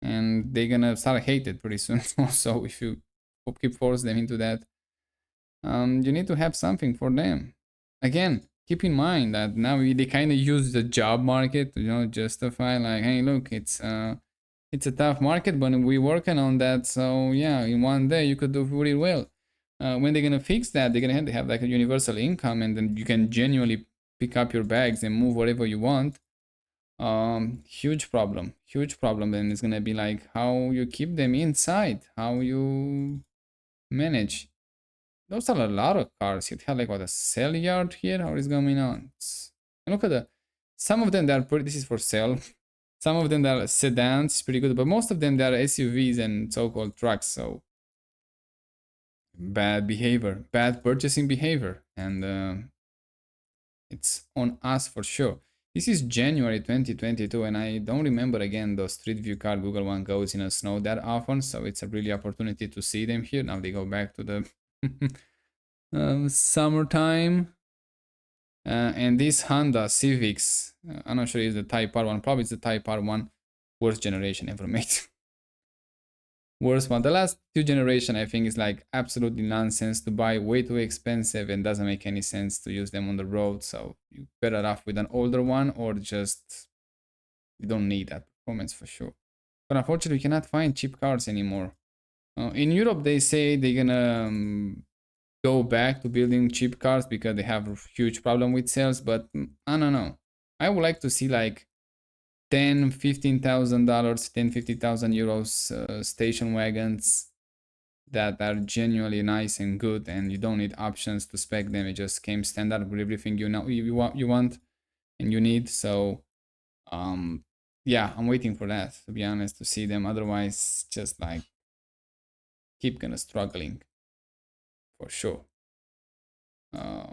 And they're gonna start hate it pretty soon. Also, if you keep force them into that, you need to have something for them. Again, keep in mind that now they kind of use the job market to justify like, hey, look, it's a tough market, but we're working on that. So yeah, in one day you could do really well. When they're gonna fix that, they're gonna have like a universal income, and then you can genuinely pick up your bags and move wherever you want. Huge problem. Then it's gonna be like how you keep them inside, how you manage. Those are a lot of cars. You have like what, a sale yard here? How is going on? And look at some of them that are pretty. This is for sale. Some of them that are sedans, pretty good, but most of them they are SUVs and so-called trucks. So bad behavior, bad purchasing behavior, and it's on us for sure. This is January 2022, and I don't remember again the Street View car Google One goes in a snow that often, so it's a really opportunity to see them here. Now they go back to the summertime. And this Honda Civics, I'm not sure if it's the Type R one, probably it's the Type R one, worst generation ever made. Worst one. The last two generation, I think, is like absolutely nonsense to buy, way too expensive, and doesn't make any sense to use them on the road. So you better off with an older one, or just you don't need that performance for sure. But unfortunately, you cannot find cheap cars anymore. In Europe, they say they're gonna go back to building cheap cars because they have a huge problem with sales. But I don't know. I would like to see like 10, $15,000, 10, 50,000 euros station wagons that are genuinely nice and good, and you don't need options to spec them. It just came standard with everything you want and you need. So yeah, I'm waiting for that, to be honest, to see them. Otherwise, just like keep gonna struggling for sure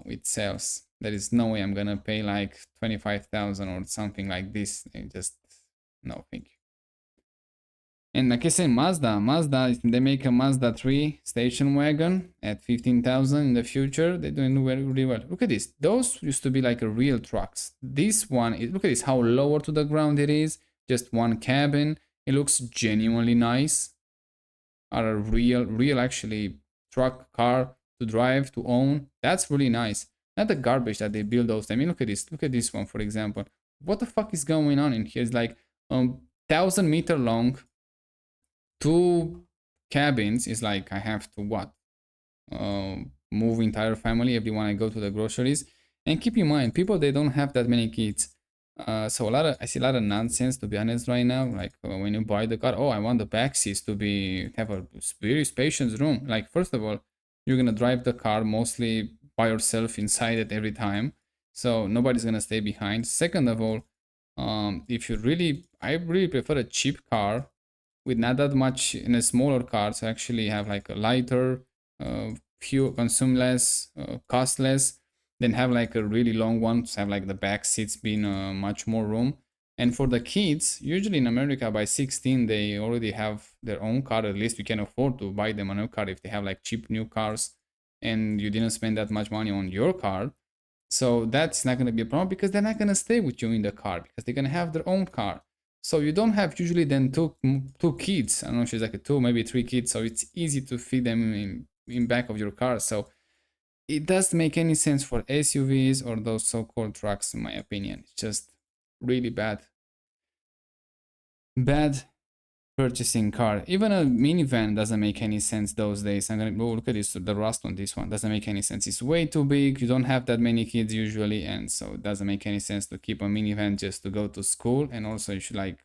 with sales. There is no way I'm gonna pay like 25,000 or something like this. Just no, thank you. And like I said, Mazda, they make a Mazda 3 station wagon at 15,000 in the future. They're doing really well. Look at this. Those used to be like a real trucks. This one is, look at this, how lower to the ground it is. Just one cabin. It looks genuinely nice. Are a real actually truck car to drive, to own. That's really nice. Not the garbage that they build those. I mean, look at this. Look at this one, for example. What the fuck is going on in here? It's like 1,000-meter long, two cabins. Is like I have to what, move entire family every time I go to the groceries. And keep in mind, people, they don't have that many kids. So I see a lot of nonsense, to be honest, right now. Like when you buy the car, oh, I want the back seats to have a very spacious room. Like, first of all, you're gonna drive the car mostly by yourself inside it every time, so nobody's gonna stay behind. Second of all, if you really, I really prefer a cheap car with not that much in a smaller car, so actually have like a lighter, fuel consume less, cost less, then have like a really long one to have like the back seats being much more room. And for the kids, usually in America by 16 they already have their own car. At least you can afford to buy them a new car if they have like cheap new cars and you didn't spend that much money on your car. So that's not going to be a problem because they're not going to stay with you in the car because they're going to have their own car. So you don't have usually then two kids. I don't know, she's like a two, maybe three kids. So it's easy to feed them in back of your car. So it doesn't make any sense for SUVs or those so-called trucks, in my opinion. It's just really bad. Bad purchasing car. Even a minivan doesn't make any sense those days. I'm gonna look at this, the rust on this one doesn't make any sense. It's way too big. You don't have that many kids usually, and so it doesn't make any sense to keep a minivan just to go to school. And also, you should like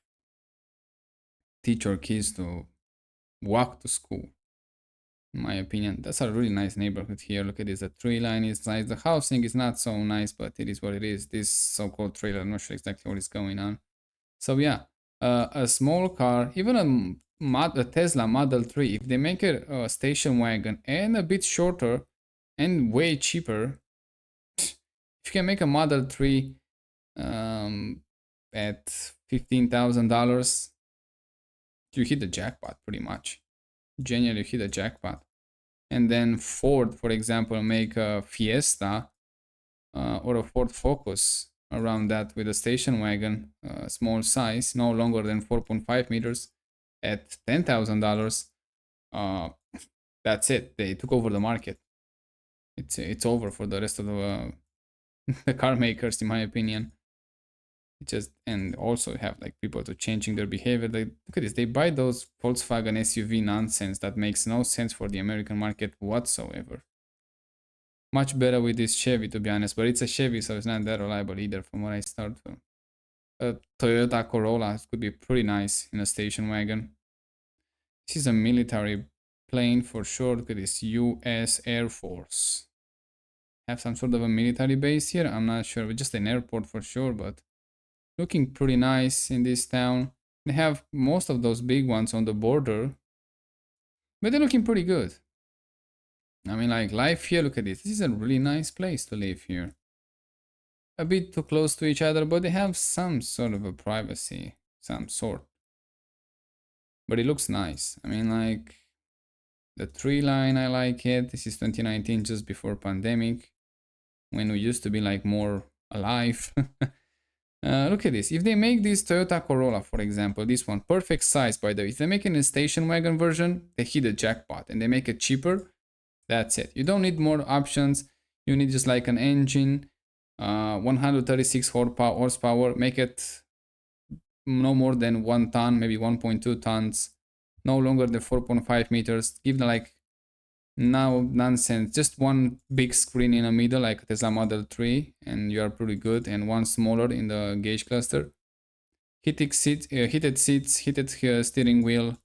teach your kids to walk to school. In my opinion, that's a really nice neighborhood here. Look at this. The tree line is nice. The housing is not so nice, but it is what it is. This so-called trailer, I'm not sure exactly what is going on. So yeah, a small car, even a Tesla Model 3, if they make it a station wagon and a bit shorter and way cheaper, if you can make a Model 3 at $15,000, you hit the jackpot pretty much. Genuinely hit the jackpot. And then Ford, for example, make a Fiesta or a Ford Focus around that with a station wagon, small size, no longer than 4.5 meters, at $10,000. That's it. They took over the market. It's over for the rest of the the car makers, in my opinion. It just, and also have like people to changing their behavior. They look at this. They buy those Volkswagen SUV nonsense that makes no sense for the American market whatsoever. Much better with this Chevy, to be honest, but it's a Chevy, so it's not that reliable either from what I start from. A Toyota Corolla could be pretty nice in a station wagon. This is a military plane for sure. Look at this, US Air Force. Have some sort of a military base here? I'm not sure, just an airport for sure, but looking pretty nice in this town. They have most of those big ones on the border, but they're looking pretty good. I mean, like, life here, look at this. This is a really nice place to live here. A bit too close to each other, but they have some sort of a privacy, some sort. But it looks nice. I mean, like, the tree line, I like it. This is 2019, just before pandemic, when we used to be like more alive. Look at this. If they make this Toyota Corolla, for example, this one, perfect size, by the way. If they make it in a station wagon version, they hit the jackpot and they make it cheaper. That's it. You don't need more options. You need just like an engine, 136 horsepower. Make it no more than 1 ton, maybe 1.2 tons. No longer than 4.5 meters. Give them like no nonsense. Just one big screen in the middle, like Tesla Model 3, and you are pretty good. And one smaller in the gauge cluster. Heated seats, heated steering wheel,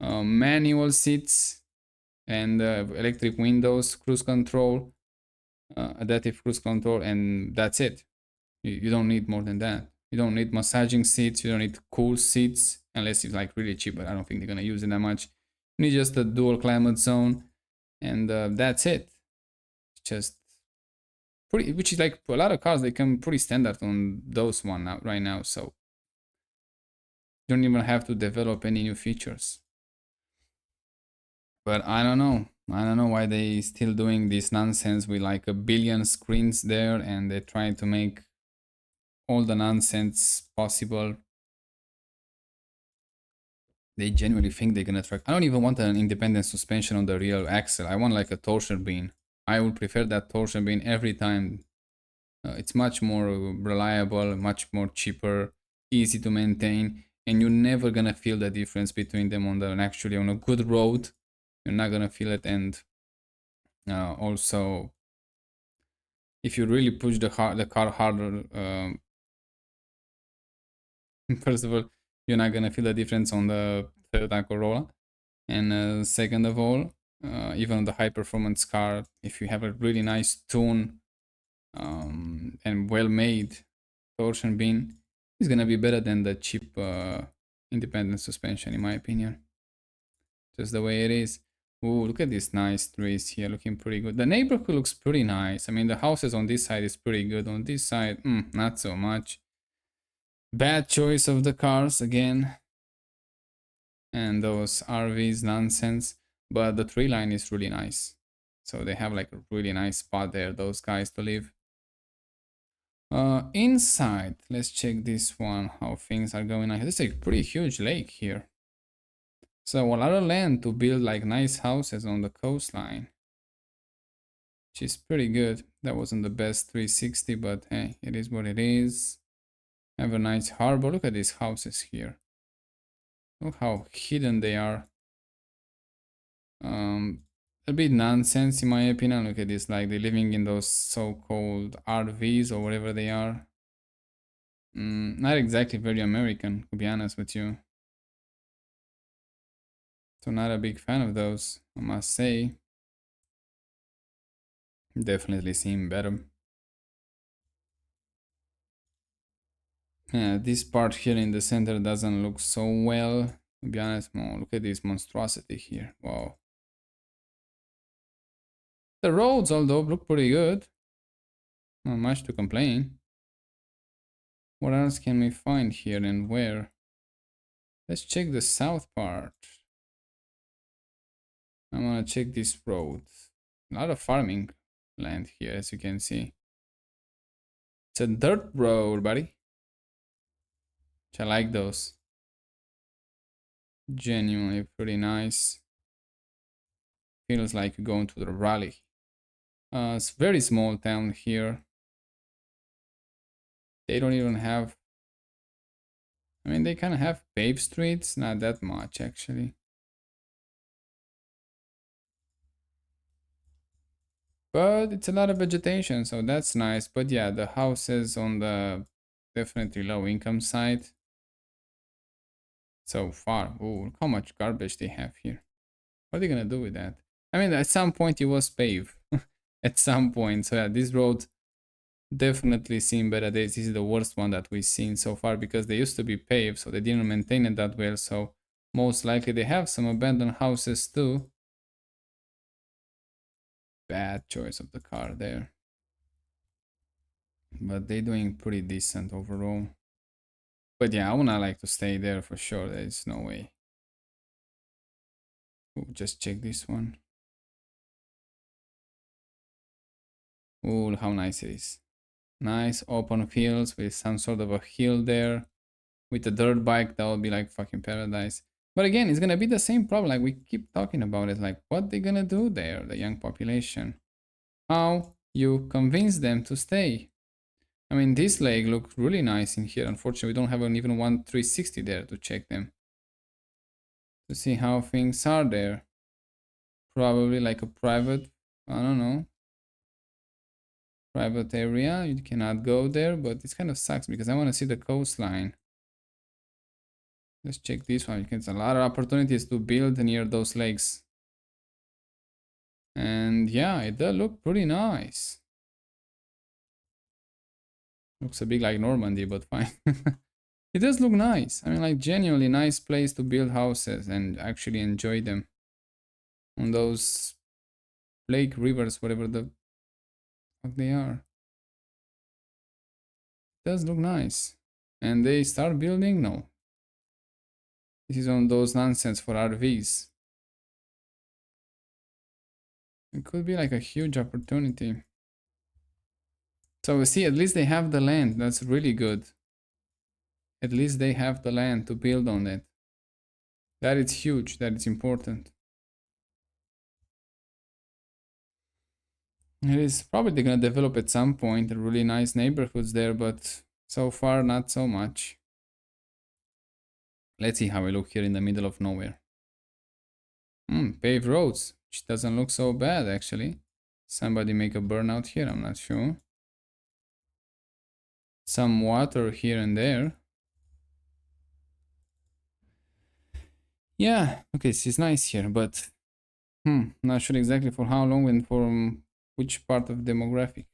manual seats, and electric windows, cruise control, adaptive cruise control, and that's it. You don't need more than that. You don't need massaging seats. You don't need cool seats unless it's like really cheap, but I don't think they're gonna use it that much. You need just a dual climate zone, and that's it. Just pretty, which is like a lot of cars. They come pretty standard on those one now, right now. So you don't even have to develop any new features. But I don't know. I don't know why they still doing this nonsense with like a billion screens there, and they try to make all the nonsense possible. They genuinely think they're gonna track. I don't even want an independent suspension on the rear axle. I want like a torsion beam. I would prefer that torsion beam every time. It's much more reliable, much more cheaper, easy to maintain, and you're never gonna feel the difference between them on the actually on a good road. You're not gonna feel it, and also if you really push the car harder, first of all, you're not gonna feel the difference on the Toyota Corolla, and second of all, even on the high performance car, if you have a really nice tune and well made torsion beam, it's gonna be better than the cheap independent suspension, in my opinion. Just the way it is. Ooh, look at these nice trees here, looking pretty good. The neighborhood looks pretty nice. I mean, the houses on this side is pretty good. On this side, not so much. Bad choice of the cars again. And those RVs nonsense. But the tree line is really nice. So they have like a really nice spot there, those guys to live. Inside, let's check this one, how things are going on. There's a pretty huge lake here. So a lot of land to build like nice houses on the coastline, which is pretty good. That wasn't the best 360, but hey, it is what it is. Have a nice harbor. Look at these houses here. Look how hidden they are. A bit nonsense in my opinion. Look at this, like they're living in those so-called RVs or whatever they are. Not exactly very American, to be honest with you. So not a big fan of those, I must say. Definitely seem better. Yeah, this part here in the center doesn't look so well. To be honest, oh, look at this monstrosity here. Wow. The roads, although, look pretty good. Not much to complain. What else can we find here and where? Let's check the south part. I want to check this road. A lot of farming land here, as you can see. It's a dirt road, buddy. Which I like those. Genuinely pretty nice. Feels like you're going to the rally. It's very small town here. They don't even have... I mean, they kind of have paved streets. Not that much, actually. But it's a lot of vegetation, so that's nice. But yeah, the houses on the definitely low income side. So far. Ooh, look how much garbage they have here. What are they gonna do with that? I mean, at some point it was paved. At some point. So yeah, this road definitely seen better days. This is the worst one that we've seen so far because they used to be paved, so they didn't maintain it that well. So most likely they have some abandoned houses too. Bad choice of the car there. But they're doing pretty decent overall. But yeah, I wanna like to stay there for sure. There's no way. Ooh, just check this one. Ooh, how nice it is. Nice open fields with some sort of a hill there. With a dirt bike, that would be like fucking paradise. But again, it's gonna be the same problem. Like we keep talking about it. Like what they gonna do there, the young population? How you convince them to stay? I mean, this lake looks really nice in here. Unfortunately, we don't have even one 360 there to check them. To see how things are there. Probably like a private, I don't know, private area. You cannot go there, but this kind of sucks because I want to see the coastline. Let's check this one. It's a lot of opportunities to build near those lakes. And yeah, it does look pretty nice. Looks a bit like Normandy, but fine. It does look nice. I mean, like genuinely nice place to build houses and actually enjoy them. On those lake rivers, whatever the fuck they are. It does look nice. And they start building? No. This is on those nonsense for RVs. It could be like a huge opportunity. So we see, at least they have the land. That's really good. At least they have the land to build on it. That is huge. That is important. It is probably gonna develop at some point really nice neighborhoods there, but so far not so much. Let's see how we look here in the middle of nowhere. Paved roads, which doesn't look so bad actually. Somebody make a burnout here, I'm not sure. Some water here and there. Yeah, okay, this is nice here, but not sure exactly for how long and for which part of demographic.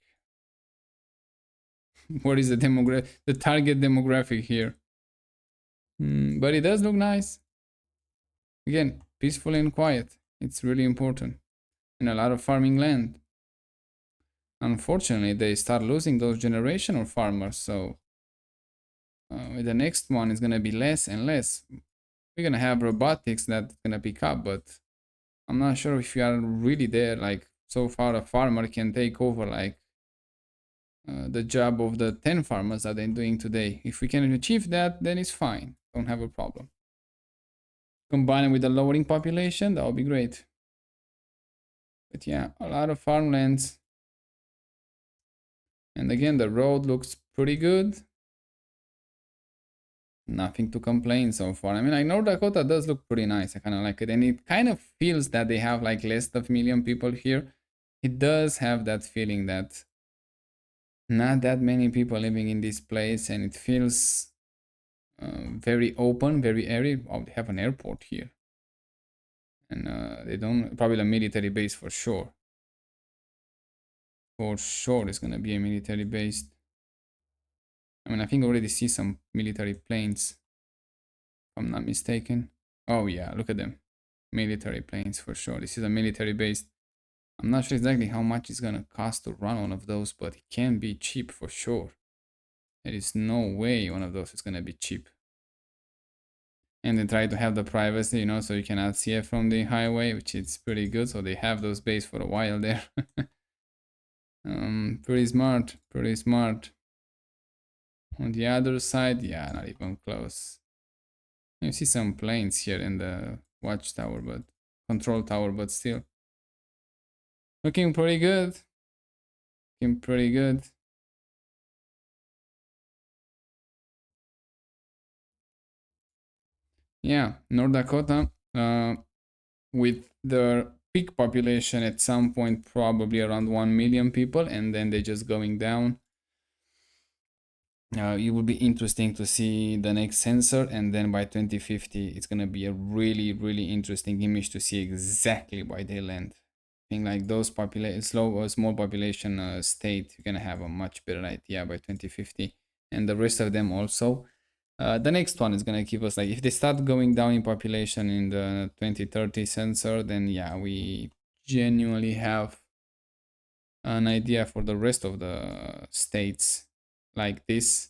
What is the target demographic here? But it does look nice. Again, peaceful and quiet. It's really important. And a lot of farming land. Unfortunately, they start losing those generational farmers, so the next one is gonna be less and less. We're gonna have robotics that's gonna pick up, but I'm not sure if you are really there. Like so far, a farmer can take over like the job of the 10 farmers that they're doing today. If we can achieve that, then it's fine. Don't have a problem. Combine with the lowering population, that would be great. But yeah, a lot of farmlands. And again, the road looks pretty good. Nothing to complain so far. I mean, like North Dakota does look pretty nice. I kind of like it, and it kind of feels that they have like less of million people here. It does have that feeling that not that many people living in this place, and it feels very open, very airy. Oh, they have an airport here, and they don't probably a military base for sure. For sure, it's gonna be a military base. I mean, I think I already see some military planes, if I'm not mistaken. Oh yeah, look at them. Military planes for sure. This is a military base. I'm not sure exactly how much it's gonna cost to run one of those, but it can be cheap for sure. There is no way one of those is gonna be cheap. And they try to have the privacy, so you cannot see it from the highway, which is pretty good. So they have those bays for a while there. Pretty smart, pretty smart. On the other side, yeah, not even close. You see some planes here in the watchtower, but control tower, but still looking pretty good. Looking pretty good. Yeah, North Dakota, with their peak population at some point, probably around 1 million people, and then they just going down. It would be interesting to see the next sensor, and then by 2050 it's gonna be a really really interesting image to see exactly why they land. I think like those slow or small population state, you're gonna have a much better idea by 2050, and the rest of them also. The next one is gonna keep us like if they start going down in population in the 2030 sensor, then yeah, we genuinely have an idea for the rest of the states like this.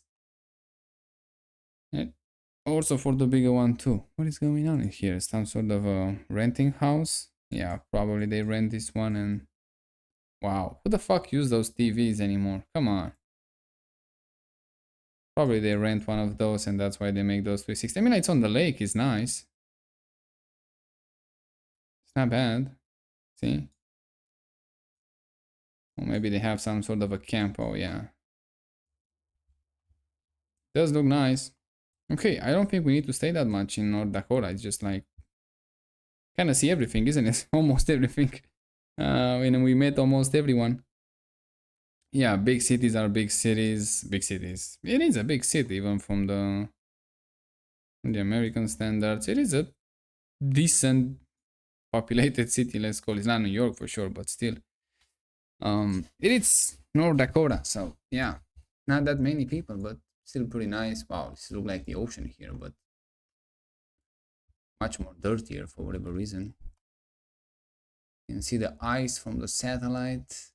And also for the bigger one too. What is going on in here? Some sort of a renting house? Yeah, probably they rent this one and wow, who the fuck use those TVs anymore? Come on. Probably they rent one of those and that's why they make those 360. I mean, it's on the lake, it's nice. It's not bad. See? Or maybe they have some sort of a camp. Oh yeah. Does look nice. Okay, I don't think we need to stay that much in North Dakota. It's just like kind of see everything, isn't it? Almost everything. And we met almost everyone. Yeah, big cities are big cities. Big cities. It is a big city, even from the American standards. It is a decent populated city. Let's call it. It's not New York for sure, but still. It is North Dakota, so yeah, not that many people, but still pretty nice. Wow, this looks like the ocean here, but much more dirtier for whatever reason. You can see the ice from the satellite.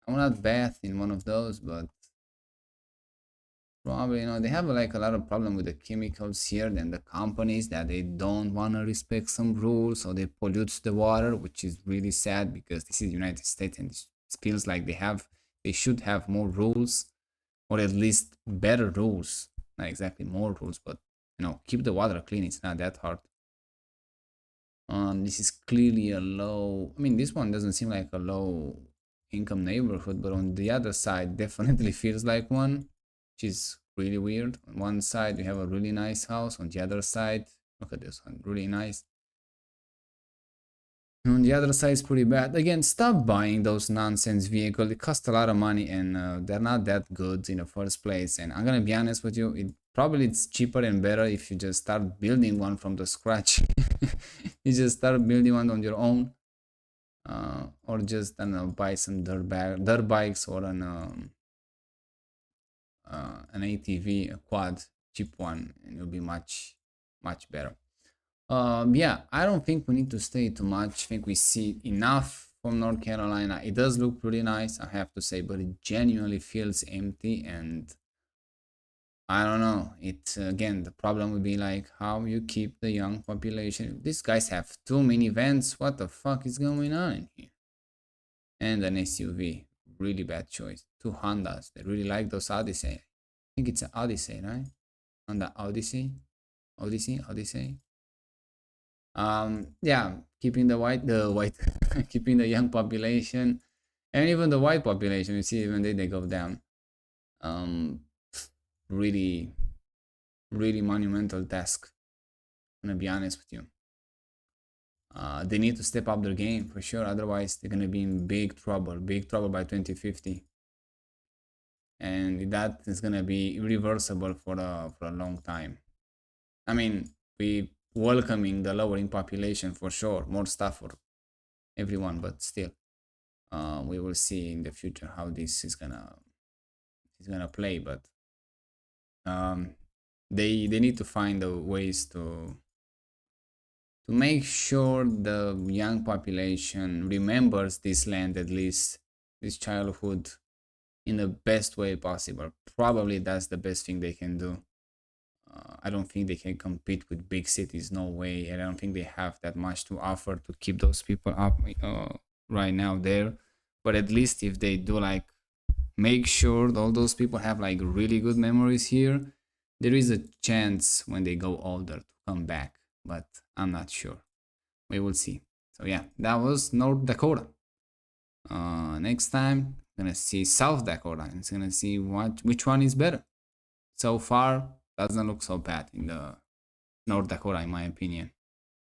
I will not bath in one of those, but probably, they have like a lot of problem with the chemicals here and the companies that they don't want to respect some rules, so they pollute the water, which is really sad because this is United States and it feels like they should have more rules or at least better rules. Not exactly more rules, but keep the water clean. It's not that hard. This is clearly a low. I mean, this one doesn't seem like a low income neighborhood, but on the other side, definitely feels like one, which is really weird. On one side, you have a really nice house. On the other side, look at this one, really nice. On the other side, it's pretty bad. Again, stop buying those nonsense vehicles. They cost a lot of money and they're not that good in the first place. And I'm gonna be honest with you, it's cheaper and better if you just start building one from the scratch. You just start building one on your own, or just I don't know, buy some dirt bikes or an ATV, a quad, cheap one, and it'll be much better. Yeah, I don't think we need to stay too much. I think we see enough from North Carolina. It does look pretty nice, I have to say, but it genuinely feels empty, and I don't know. It again, the problem would be like how you keep the young population. These guys have too many vans. What the fuck is going on in here? And an SUV, really bad choice. Two Hondas. They really like those Odyssey. I think it's an Odyssey, right? Honda Odyssey, Odyssey. Yeah, keeping the white, keeping the young population, and even the white population. You see, even they go down. Um, really really monumental task. I'm gonna be honest with you. They need to step up their game for sure. Otherwise, they're gonna be in big trouble by 2050, and that is gonna be irreversible for a long time. I mean, we welcoming the lowering population for sure, more stuff for everyone, but still, we will see in the future how this is gonna play. But um, they need to find the ways to make sure the young population remembers this land, at least this childhood, in the best way possible. Probably that's the best thing they can do. I don't think they can compete with big cities, no way. And I don't think they have that much to offer to keep those people up right now there. But at least if they do, like, make sure all those people have like really good memories here, there is a chance when they go older to come back. But I'm not sure. We will see. So yeah, that was North Dakota. Next time, gonna see South Dakota, and it's gonna see which one is better. So far, doesn't look so bad in the North Dakota, in my opinion.